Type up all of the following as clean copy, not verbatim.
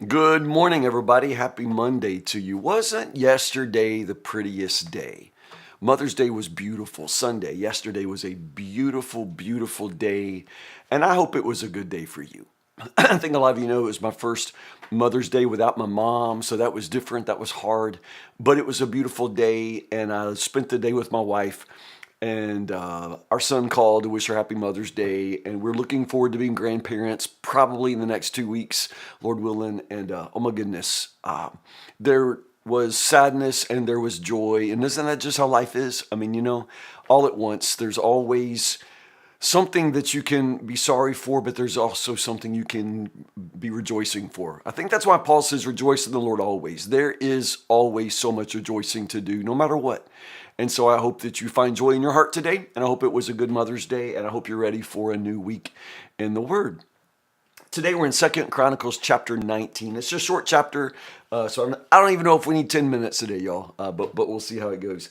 Good morning, everybody. Happy Monday to you. Wasn't yesterday the prettiest day? Mother's Day was beautiful. Sunday, yesterday was a beautiful, beautiful day. And I hope it was a good day for you. I think a lot of you know it was my first Mother's Day without my mom. So that was different. That was hard. But it was a beautiful day. And I spent the day with my wife. And our son called to wish her happy Mother's Day. And we're looking forward to being grandparents probably in the next 2 weeks, Lord willing. And oh my goodness, there was sadness and there was joy. And isn't that just how life is? I mean, all at once, there's always something that you can be sorry for, but there's also something you can be rejoicing for. I think that's why Paul says, rejoice in the Lord always. There is always so much rejoicing to do, no matter what. And so I hope that you find joy in your heart today, and I hope it was a good Mother's Day, and I hope you're ready for a new week in the Word. Today we're in 2 Chronicles chapter 19. It's just a short chapter, so I don't even know if we need 10 minutes today, y'all, but we'll see how it goes.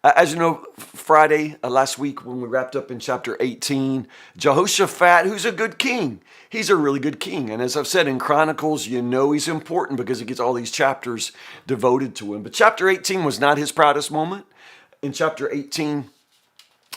As you know, Friday, last week when we wrapped up in chapter 18, Jehoshaphat, who's a good king, he's a really good king. And as I've said in Chronicles, you know he's important because he gets all these chapters devoted to him. But chapter 18 was not his proudest moment. In chapter 18,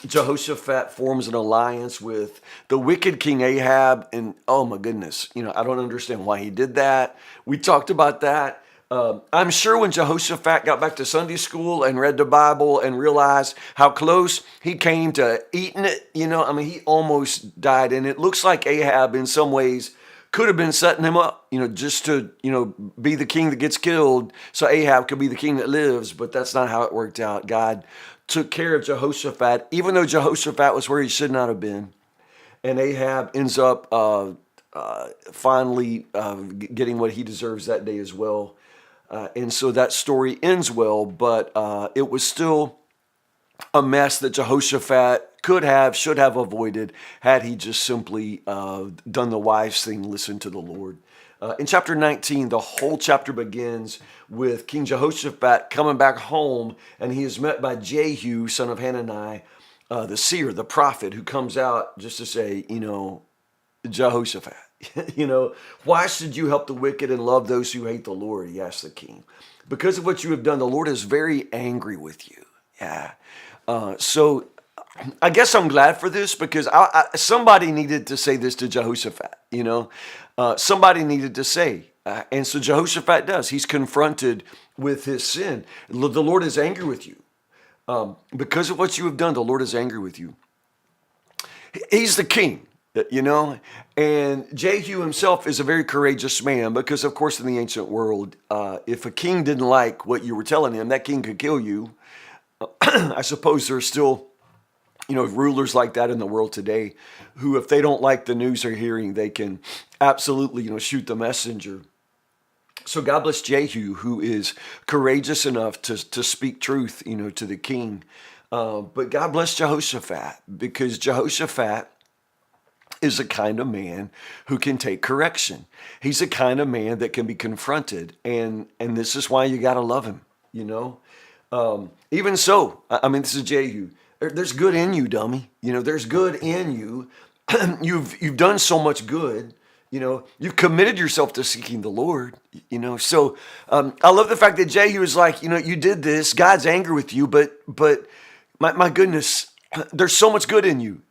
Jehoshaphat forms an alliance with the wicked King Ahab. And oh my goodness, I don't understand why he did that. We talked about that. I'm sure when Jehoshaphat got back to Sunday school and read the Bible and realized how close he came to eating it, he almost died. And it looks like Ahab in some ways could have been setting him up, just to, be the king that gets killed so Ahab could be the king that lives. But that's not how it worked out. God took care of Jehoshaphat, even though Jehoshaphat was where he should not have been. And Ahab ends up finally getting what he deserves that day as well. And so that story ends well, but it was still a mess that Jehoshaphat should have avoided had he just simply done the wise thing, listened to the Lord. In chapter 19, the whole chapter begins with King Jehoshaphat coming back home, and he is met by Jehu, son of Hanani, the seer, the prophet, who comes out just to say, Jehoshaphat, why should you help the wicked and love those who hate the Lord? He asked the king. Because of what you have done, the Lord is very angry with you. Yeah. So I guess I'm glad for this because somebody needed to say this to Jehoshaphat, somebody needed to say. And so Jehoshaphat does. He's confronted with his sin. The Lord is angry with you. Because of what you have done, the Lord is angry with you. He's the king. And Jehu himself is a very courageous man because, of course, in the ancient world, if a king didn't like what you were telling him, that king could kill you. I suppose there's still, rulers like that in the world today who, if they don't like the news they're hearing, they can absolutely, shoot the messenger. So God bless Jehu, who is courageous enough to speak truth, to the king. But God bless Jehoshaphat because Jehoshaphat is a kind of man who can take correction. He's a kind of man that can be confronted. And this is why you got to love him, Even so, this is Jehu. There's good in you, dummy. There's good in you. You've done so much good. You've committed yourself to seeking the Lord, So I love the fact that Jehu is like, you did this. God's angry with you, but my goodness, there's so much good in you.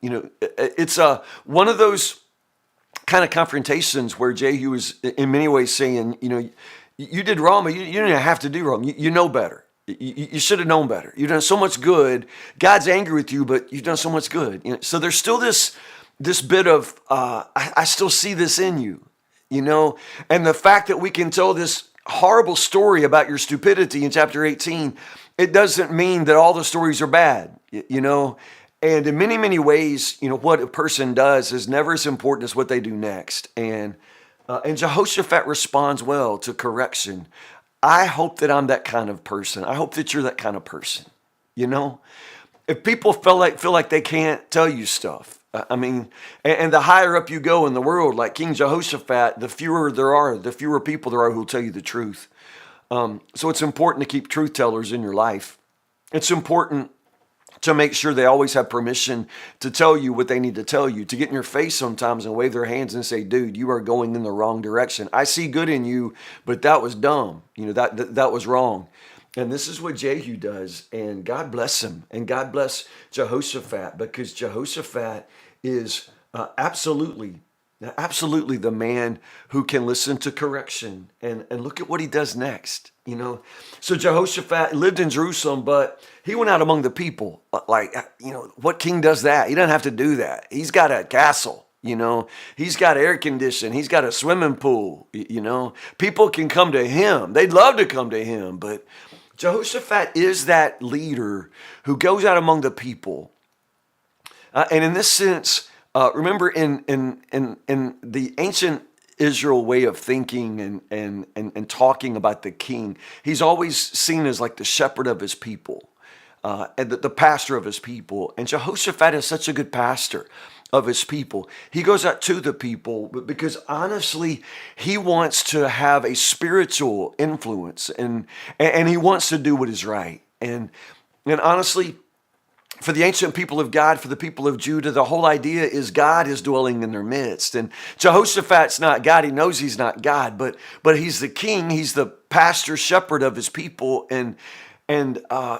It's one of those kind of confrontations where Jehu is in many ways saying, you did wrong, but you didn't have to do wrong. You know better. You should have known better. You've done so much good. God's angry with you, but you've done so much good. So there's still this bit of, I still see this in you, and the fact that we can tell this horrible story about your stupidity in chapter 18, it doesn't mean that all the stories are bad, and in many, many ways, what a person does is never as important as what they do next. And Jehoshaphat responds well to correction. I hope that I'm that kind of person. I hope that you're that kind of person. If people feel like they can't tell you stuff, and the higher up you go in the world, like King Jehoshaphat, the fewer people there are who will tell you the truth. So it's important to keep truth tellers in your life. It's important to make sure they always have permission to tell you what they need to tell you, to get in your face sometimes and wave their hands and say, dude, you are going in the wrong direction. I see good in you, but that was dumb. That was wrong. And this is what Jehu does. And God bless him. And God bless Jehoshaphat, because Jehoshaphat is absolutely the man who can listen to correction. And look at what he does next. So Jehoshaphat lived in Jerusalem, but he went out among the people. What king does that? He doesn't have to do that. He's got a castle. He's got air conditioning. He's got a swimming pool. People can come to him. They'd love to come to him, but Jehoshaphat is that leader who goes out among the people. And in this sense, remember in the ancient Israel way of thinking and talking about the king, he's always seen as like the shepherd of his people, and the pastor of his people. And Jehoshaphat is such a good pastor of his people. He goes out to the people because honestly, he wants to have a spiritual influence and he wants to do what is right. And honestly, for the ancient people of God, for the people of Judah, the whole idea is God is dwelling in their midst. And Jehoshaphat's not God. He knows he's not God, but he's the king. He's the pastor shepherd of his people. And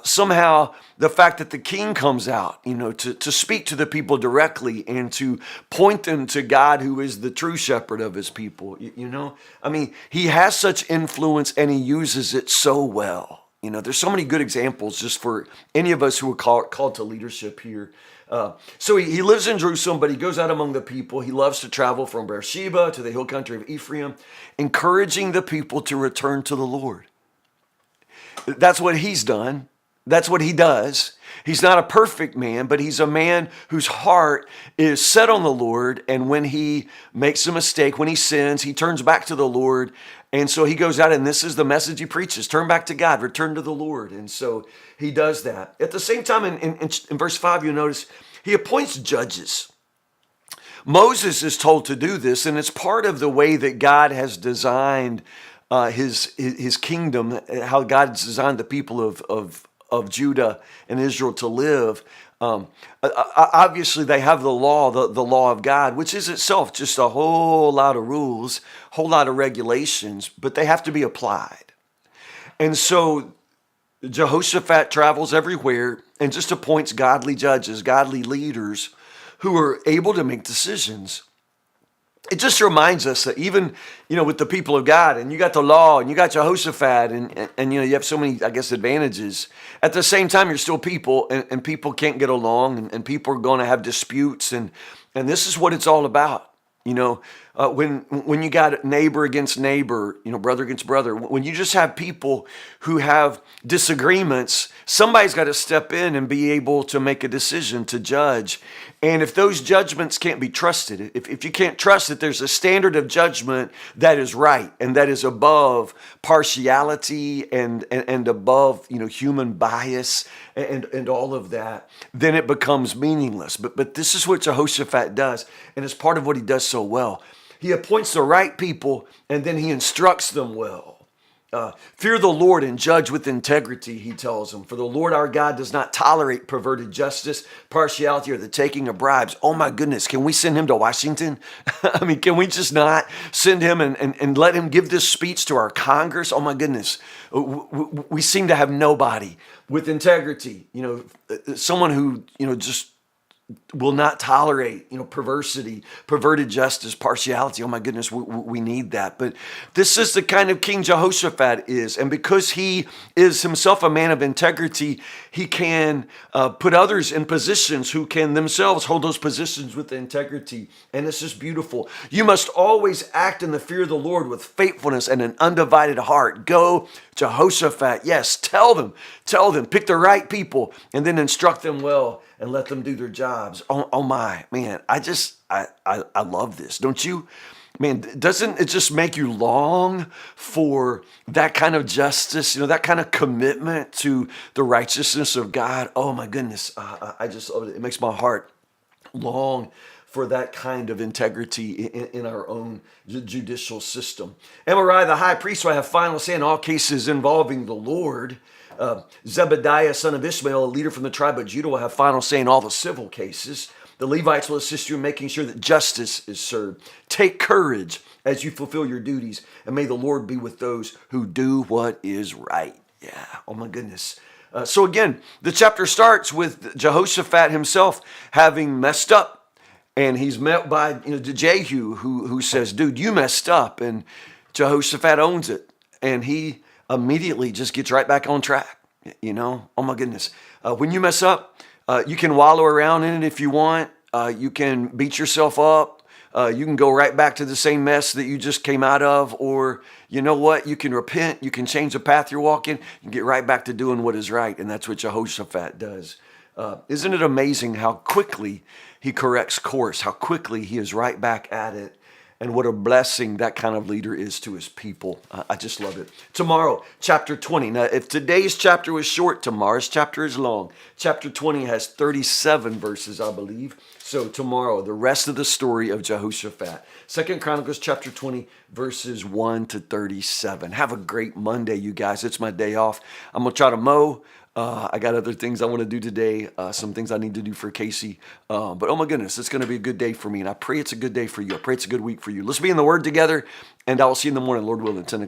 somehow the fact that the king comes out, to speak to the people directly and to point them to God, who is the true shepherd of his people, he has such influence and he uses it so well. There's so many good examples just for any of us who are called to leadership here. So he lives in Jerusalem, but he goes out among the people. He loves to travel from Beersheba to the hill country of Ephraim, encouraging the people to return to the Lord. That's what he's done. That's what he does. He's not a perfect man, but he's a man whose heart is set on the Lord. And when he makes a mistake, when he sins, he turns back to the Lord. And so he goes out, and this is the message he preaches: turn back to God, return to the Lord. And so he does that. At the same time, in verse 5, you'll notice he appoints judges. Moses is told to do this, and it's part of the way that God has designed his kingdom, how God's designed the people of Judah and Israel to live. Obviously, they have the law of God, which is itself just a whole lot of rules, whole lot of regulations, but they have to be applied. And so Jehoshaphat travels everywhere and just appoints godly judges, godly leaders who are able to make decisions. It just reminds us that even, with the people of God, and you got the law, and you got Jehoshaphat, and you have so many, advantages. At the same time, you're still people, and people can't get along, and people are going to have disputes, and this is what it's all about. When you got neighbor against neighbor, brother against brother, when you just have people who have disagreements, somebody's got to step in and be able to make a decision, to judge. And if those judgments can't be trusted, if you can't trust that there's a standard of judgment that is right and that is above partiality and above, human bias and all of that, then it becomes meaningless. But this is what Jehoshaphat does, and it's part of what he does so well. He appoints the right people, and then he instructs them well. Fear the Lord and judge with integrity, he tells them. For the Lord our God does not tolerate perverted justice, partiality, or the taking of bribes. Oh my goodness, can we send him to Washington? Can we just not send him and let him give this speech to our Congress? Oh my goodness, we seem to have nobody with integrity. Someone who, just will not tolerate, perversity, perverted justice, partiality. Oh my goodness, we need that. But this is the kind of king Jehoshaphat is. And because he is himself a man of integrity, he can put others in positions who can themselves hold those positions with integrity. And it's just beautiful. You must always act in the fear of the Lord with faithfulness and an undivided heart. Go, Jehoshaphat. Yes, tell them, pick the right people and then instruct them well and let them do their jobs. Oh my, man, I love this. Don't you? Man, doesn't it just make you long for that kind of justice, that kind of commitment to the righteousness of God? Oh my goodness, I just love it. It makes my heart long for that kind of integrity in our own judicial system. Amariah, the high priest, will have final say in all cases involving the Lord. Zebediah, son of Ishmael, a leader from the tribe of Judah, will have final say in all the civil cases. The Levites will assist you in making sure that justice is served. Take courage as you fulfill your duties, and may the Lord be with those who do what is right. Yeah, oh my goodness. So again, the chapter starts with Jehoshaphat himself having messed up, and he's met by Jehu, who says, "Dude, you messed up," and Jehoshaphat owns it, and he immediately just gets right back on track. Oh my goodness. When you mess up, you can wallow around in it if you want. You can beat yourself up. You can go right back to the same mess that you just came out of, or you know what? You can repent. You can change the path you're walking. You get right back to doing what is right, and that's what Jehoshaphat does. Isn't it amazing how quickly he corrects course, how quickly he is right back at it, and what a blessing that kind of leader is to his people. I just love it. Tomorrow, chapter 20. Now, if today's chapter was short, tomorrow's chapter is long. Chapter 20 has 37 verses, I believe. So tomorrow, the rest of the story of Jehoshaphat. 2 Chronicles chapter 20, verses 1 to 37. Have a great Monday, you guys. It's my day off. I'm going to try to mow. I got other things I want to do today, some things I need to do for Casey. But oh my goodness, it's going to be a good day for me. And I pray it's a good day for you. I pray it's a good week for you. Let's be in the Word together, and I will see you in the morning, Lord willing, 10